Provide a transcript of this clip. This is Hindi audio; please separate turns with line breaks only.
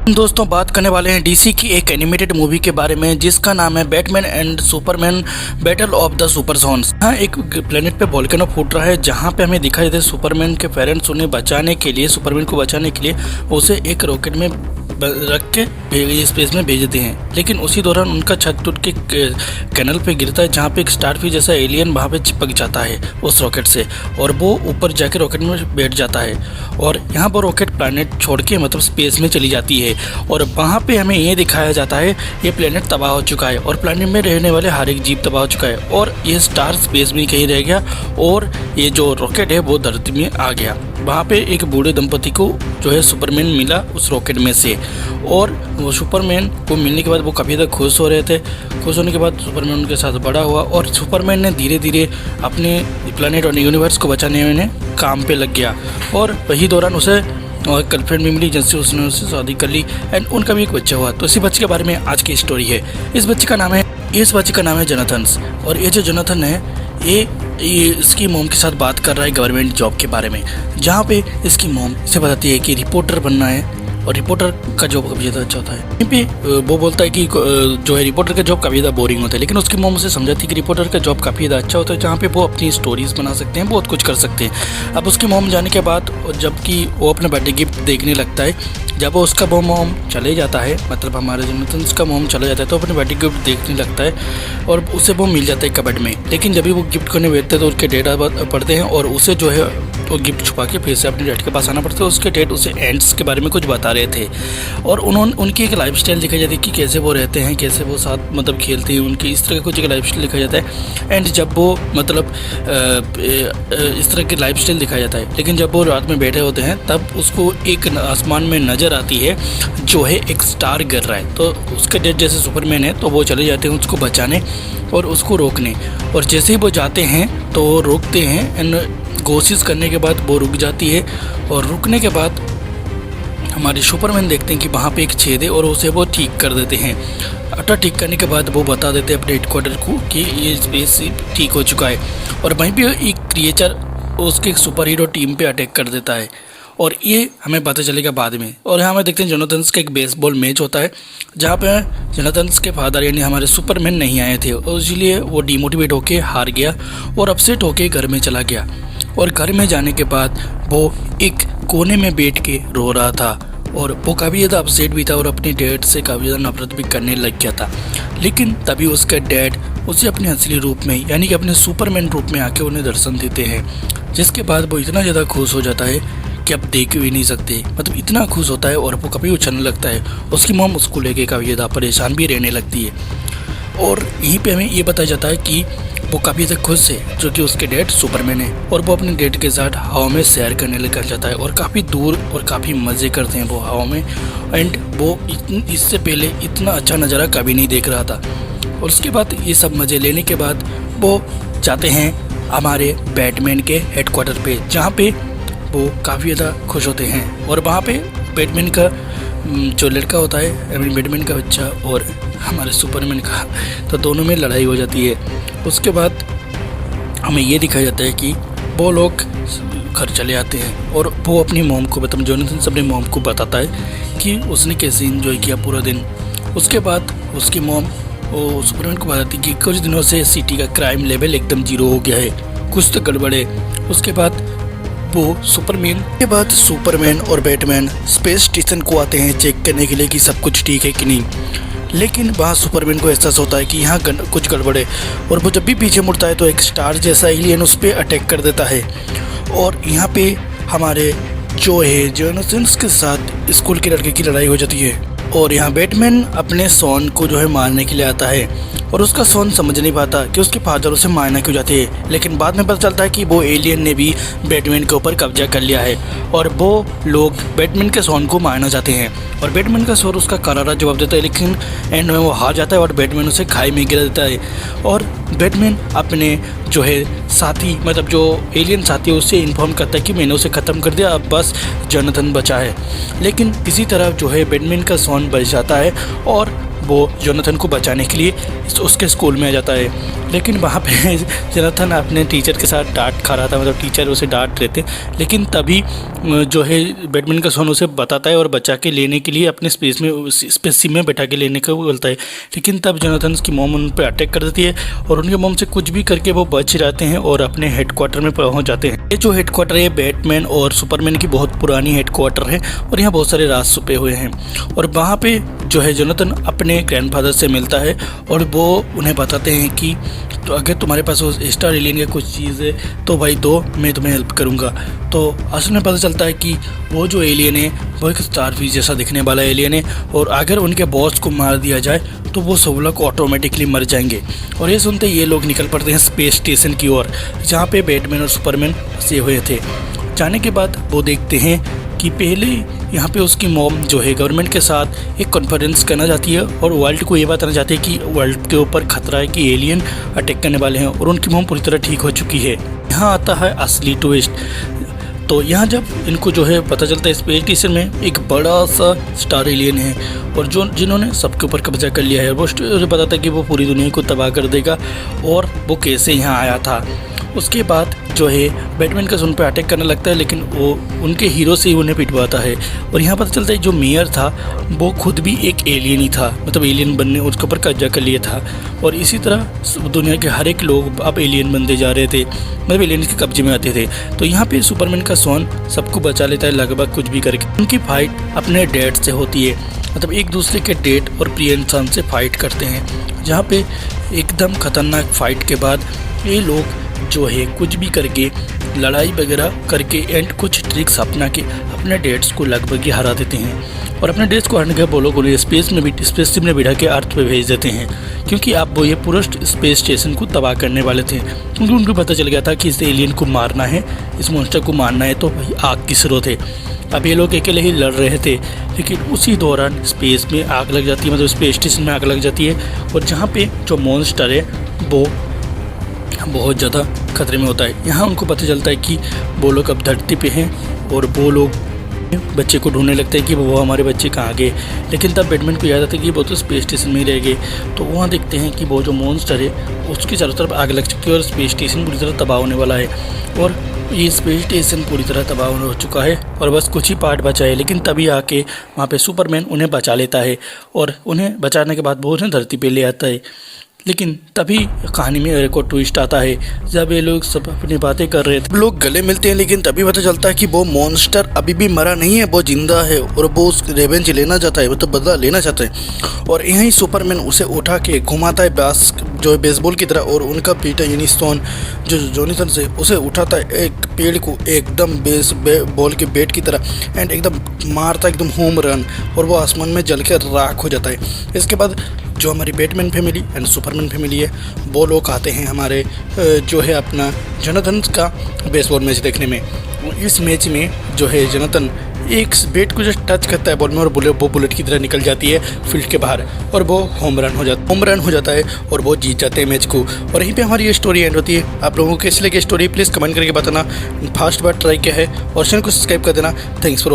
हम दोस्तों बात करने वाले हैं डीसी की एक एनिमेटेड मूवी के बारे में जिसका नाम है Batman and Superman Battle of the Super Sons. यहाँ एक प्लेनेट पे वोल्केनो फूट रहा है जहाँ पे हमें दिखाई देता है सुपरमैन के पेरेंट्स उन्हें बचाने के लिए, सुपरमैन को बचाने के लिए उसे एक रॉकेट में रख के स्पेस में भेजते हैं। लेकिन उसी दौरान उनका छत टूट के कैनल पे गिरता है जहाँ पे एक स्टारफिश जैसा एलियन वहाँ पे चिपक जाता है उस रॉकेट से और वो ऊपर जाके रॉकेट में बैठ जाता है और यहाँ पर रॉकेट प्लैनेट छोड़ के मतलब स्पेस में चली जाती है और वहाँ पे हमें ये दिखाया जाता है ये प्लैनेट तबाह हो चुका है और प्लैनेट में रहने वाले हर एक जीव तबाह हो चुका है और ये स्टार स्पेस में कहीं रह गया और ये जो रॉकेट है वो धरती में आ गया। वहाँ पे एक बूढ़े दंपति को जो है सुपरमैन मिला उस रॉकेट में से और वो सुपरमैन को मिलने के बाद वो काफ़ी ज़्यादा खुश हो रहे थे। खुश होने के बाद सुपरमैन उनके साथ बड़ा हुआ और सुपरमैन ने धीरे धीरे अपने प्लैनेट और यूनिवर्स को बचाने में काम पे लग गया और वही दौरान उसे और गर्लफ्रेंड भी मिली जिनसे उसने उससे शादी कर ली एंड उनका भी एक बच्चा हुआ। तो इसी बच्चे के बारे में आज की स्टोरी है। इस बच्चे का नाम है जोनाथन्स और ये जो जोनाथन है ये इसकी मोम के साथ बात कर रहा है गवर्नमेंट जॉब के बारे में, जहाँ पे इसकी मोम इसे बताती है कि रिपोर्टर बनना है और रिपोर्टर का जॉब काफ़ी ज़्यादा अच्छा होता है। यहीं पे वो बोलता है कि जो है रिपोर्टर का जॉब काफ़ी ज़्यादा बोरिंग होता है, लेकिन उसकी मोम उसे समझाती है कि रिपोर्टर का जॉब काफ़ी ज़्यादा अच्छा होता है जहाँ पे वो अपनी स्टोरीज़ बना सकते हैं, बहुत कुछ कर सकते हैं। अब उसकी मोम जाने के बाद जबकि वो अपना बर्थडे गिफ्ट देखने लगता है, जब वो उसका वो मोम चले जाता है मतलब हमारे जोनाथन का मोम चला जाता है तो अपने बर्थडे गिफ्ट देखने लगता है और उसे वो मिल जाता है कबर्ड में। लेकिन जब भी वो गिफ्ट करने बैठते हैं तो उसके डैड पढ़ते हैं और उसे जो है वो गिफ्ट छुपा के फिर से अपने डैड के पास आना पड़ता है। उसके डैड उसे एंड्स के बारे में कुछ बता रहे थे और उनकी एक लाइफ स्टाइल दिखाई जाती है कि कैसे वो रहते हैं, कैसे वो साथ मतलब खेलते हैं, उनकी इस तरह का कुछ एक लाइफ स्टाइल दिखाया जाता है। एंड जब वो मतलब इस तरह की लाइफ स्टाइल दिखाया जाता है, लेकिन जब वो रात में बैठे होते हैं तब उसको एक आसमान में नज़र आती है जो है एक स्टार गिर रहा है। तो उसके डैड जैसे सुपरमैन है तो वो चले जाते हैं उसको बचाने और उसको रोकने, और जैसे ही वो जाते हैं तो वो रोकते हैं एंड कोशिश करने के बाद वो रुक जाती है और रुकने के बाद हमारे सुपरमैन देखते हैं कि वहाँ पे एक छेद है और उसे वो ठीक कर देते हैं। अटा ठीक करने के बाद वो बता देते हैं अपने हेडक्वार्टर को कि ये स्पेस ठीक हो चुका है और वहीं पे एक क्रिएचर उसके सुपर हीरो टीम पे अटैक कर देता है और ये हमें पता चलेगा बाद में। और यहाँ हमें देखते हैं जोनाथन का एक बेसबॉल मैच होता है जहाँ पे जोनाथन के फादर यानी हमारे सुपरमैन नहीं आए थे और इसलिए वो डिमोटिवेट होके हार गया और अपसेट होके घर में चला गया और घर में जाने के बाद वो एक कोने में बैठ के रो रहा था और वो काफ़ी ज़्यादा अपसेट भी था और अपने डैड से काफ़ी ज़्यादा नफरत भी करने लग गया था। लेकिन तभी उसका डैड उसे अपने असली रूप में यानी कि अपने सुपरमैन रूप में आके उन्हें दर्शन देते हैं, जिसके बाद वो इतना ज़्यादा खुश हो जाता है कि अब देख भी नहीं सकते, मतलब इतना खुश होता है और वो कभी उछलने लगता है। उसकी मॉम उसको लेके काफ़ी ज़्यादा परेशान भी रहने लगती है और यहीं पे हमें ये बताया जाता है कि वो काफ़ी ज़्यादा खुश है जो कि उसके डैड सुपरमैन है और वो अपने डैड के साथ हवा में सैर करने निकल जाता है और काफ़ी दूर और काफ़ी मज़े करते हैं वो हवा में। एंड वो इससे पहले इतना अच्छा नज़ारा कभी नहीं देख रहा था और उसके बाद ये सब मज़े लेने के बाद वो जाते हैं हमारे बैटमैन के हेडक्वार्टर पे, जहाँ पे वो काफ़ी ज़्यादा खुश होते हैं और वहाँ पे बैटमैन का जो लड़का होता है बैटमैन का बच्चा और हमारे सुपरमैन का, तो दोनों में लड़ाई हो जाती है। उसके बाद हमें ये दिखाया जाता है कि वो लोग घर चले आते हैं और वो अपनी मॉम को मतलब जोनाथन अपनी मॉम को बताता है कि उसने कैसे इंजॉय किया पूरा दिन। उसके बाद उसकी मॉम वो सुपरमैन को बताती है कि कुछ दिनों से सिटी का क्राइम लेवल एकदम 0 हो गया है, कुछ तो गड़बड़ है। उसके बाद वो सुपरमैन और बैटमैन स्पेस स्टेशन को आते हैं चेक करने के लिए कि सब कुछ ठीक है कि नहीं। लेकिन वहाँ सुपरमैन को एहसास होता है कि यहाँ कुछ गड़बड़ है और वो जब भी पीछे मुड़ता है तो एक स्टार जैसा एलियन उस पर अटैक कर देता है और यहाँ पे हमारे जो है जोनाथन के साथ स्कूल के लड़के की लड़ाई हो जाती है और यहाँ बैटमैन अपने सोन को जो है मारने के लिए आता है और उसका सोन समझ नहीं पाता कि उसके फादर उसे मारना क्यों जाते हैं। लेकिन बाद में पता चलता है कि वो एलियन ने भी बैटमैन के ऊपर कब्जा कर लिया है और वो लोग बैटमैन के सोन को मारना चाहते हैं और बैटमैन का सोन उसका करारा जवाब देता है, लेकिन एंड में वो हार जाता है और बैटमैन उसे खाई में गिरा देता है और बैटमैन अपने जो है साथी मतलब जो एलियन साथी है उससे इन्फॉर्म करता है कि मैंने उसे ख़त्म कर दिया, अब बस जोनाथन बचा है। लेकिन किसी तरह जो है बैटमैन का सोन बच जाता है और वो जोनाथन को बचाने के लिए उसके स्कूल में आ जाता है। लेकिन वहाँ पे जोनाथन अपने टीचर के साथ डांट खा रहा था, मतलब टीचर उसे डांट रहे थे। लेकिन तभी जो है बैटमैन का सन उसे बताता है और बचा के लेने के लिए अपने स्पेस में बैठा के लेने को बोलता है। लेकिन तब जोनाथन की मॉम उन पर अटैक कर देती है और उनके मॉम से कुछ भी करके वो बच जाते हैं और अपने हेडक्वार्टर में पहुंच जाते हैं। ये जो हेडक्वार्टर है बैटमैन और सुपरमैन की बहुत पुरानी हेडक्वार्टर है और यहाँ बहुत सारे राज छुपे हुए हैं। और वहाँ पे जो है जोनाथन अपने ग्रैंडफादर से मिलता है और वो उन्हें बताते हैं कि तो अगर तुम्हारे पास वो स्टार एलियन की कुछ चीज़ है तो भाई दो, मैं तुम्हें हेल्प करूँगा। तो असल में पता चलता है कि वो जो एलियन है वो एक स्टारफिश जैसा दिखने वाला एलियन है और अगर उनके बॉस को मार दिया जाए तो वो सब लोग ऑटोमेटिकली मर जाएंगे। और ये सुनते ये लोग निकल पड़ते हैं स्पेस स्टेशन की ओर, जहाँ पे बैटमैन और सुपरमैन फंसे हुए थे। जाने के बाद वो देखते हैं कि पहले यहाँ पे उसकी मॉम जो है गवर्नमेंट के साथ एक कॉन्फ्रेंस करना चाहती है और वर्ल्ड को ये बताना चाहती है कि वर्ल्ड के ऊपर खतरा है कि एलियन अटैक करने वाले हैं और उनकी मॉम पूरी तरह ठीक हो चुकी है। यहाँ आता है असली ट्विस्ट। तो यहाँ जब इनको जो है पता चलता है स्पेस स्टेशन में एक बड़ा सा स्टार एलियन है और जिन्होंने सबके ऊपर कब्जा कर लिया है। वो बताता है कि वो पूरी दुनिया को तबाह कर देगा और वो कैसे यहाँ आया था। उसके बाद जो है बैटमैन का उन पर अटैक करने लगता है, लेकिन वो उनके हीरो से ही उन्हें पिटवाता है। और यहाँ पता चलता है जो मेयर था वो खुद भी एक एलियन ही था, मतलब एलियन बनने उसके ऊपर कब्जा कर लिया था। और इसी तरह दुनिया के हर एक लोग अब एलियन बनते जा रहे थे, मतलब एलियन के कब्जे में आते थे। तो यहाँ पे सुपरमैन का सन सबको बचा लेता है लगभग कुछ भी करके। उनकी फाइट अपने डैड से होती है, मतलब एक दूसरे के डैड और प्रिय इंसान से फाइट करते हैं। जहाँ पे एकदम खतरनाक फाइट के बाद ये लोग जो है कुछ भी करके लड़ाई वगैरह करके एंड कुछ ट्रिक्स अपना के अपने डेट्स को लगभग ही हरा देते हैं। और अपने डेट्स को हराने के बोलो को स्पेसशिप में बिठा के अर्थ पे भेज देते हैं, क्योंकि अब वो ये पूरा स्पेस स्टेशन को तबाह करने वाले थे। क्योंकि उनको पता चल गया था कि इस एलियन को मारना है, इस मॉन्स्टर को मारना है, तो भाई आग की स्रोत है। अब ये लोग अकेले ही लड़ रहे थे, लेकिन उसी दौरान स्पेस में आग लग जाती है, मतलब स्पेस स्टेशन में आग लग जाती है। और जहाँ पे जो मॉन्स्टर है वो बहुत ज़्यादा खतरे में होता है। यहाँ उनको पता चलता है कि वो लोग अब धरती पे हैं और वो लोग बच्चे को ढूंढने लगते हैं कि वो हमारे बच्चे कहाँ गए। लेकिन तब बैटमैन को याद आता है कि वो तो स्पेस स्टेशन में ही रह गए। तो वहाँ देखते हैं कि वो जो मॉन्स्टर है उसकी चारों तरफ आग लग चुकी है और स्पेस स्टेशन पूरी तरह तबाह होने वाला है। और ये स्पेस स्टेशन पूरी तरह तबाह हो चुका है और बस कुछ ही पार्ट बचा है। लेकिन तभी आके वहाँ पे सुपरमैन उन्हें बचा लेता है और उन्हें बचाने के बाद वो उन्हें धरती पे ले आता है। लेकिन तभी कहानी में एक और ट्विस्ट आता है। जब ये लोग सब अपनी बातें कर रहे थे, लोग गले मिलते हैं, लेकिन तभी पता चलता है कि वो मॉन्स्टर अभी भी मरा नहीं है, वो जिंदा है और वो उस रिवेंज लेना चाहता है, वो तो बदला लेना चाहता है। और यहीं सुपरमैन उसे उठा के घुमाता है जो है बेसबॉल की तरह, और उनका पीटर यूनिस्टोन जो जोनाथन से उसे उठाता है एक पेड़ को एकदम बॉल के बैट की तरह एंड एकदम मारता है एकदम होम रन, और वो आसमान में जल के राख हो जाता है। इसके बाद जो हमारी Batman family and Superman family है वो लोग आते हैं हमारे जो है अपना जोनाथन का बेसबॉल मैच देखने में। इस मैच में जो है जोनाथन एक बैट को जस्ट टच करता है बॉल में और वो बुलेट की तरह निकल जाती है फील्ड के बाहर और वो होम रन हो जाता है और वो जीत जाते हैं मैच को। और यहीं पे हमारी ये स्टोरी एंड होती है। आप लोगों को कैसी लगी स्टोरी प्लीज़ कमेंट करके बताना, फास्ट बार ट्राई किया है और चैनल को सब्सक्राइब कर देना। Thanks for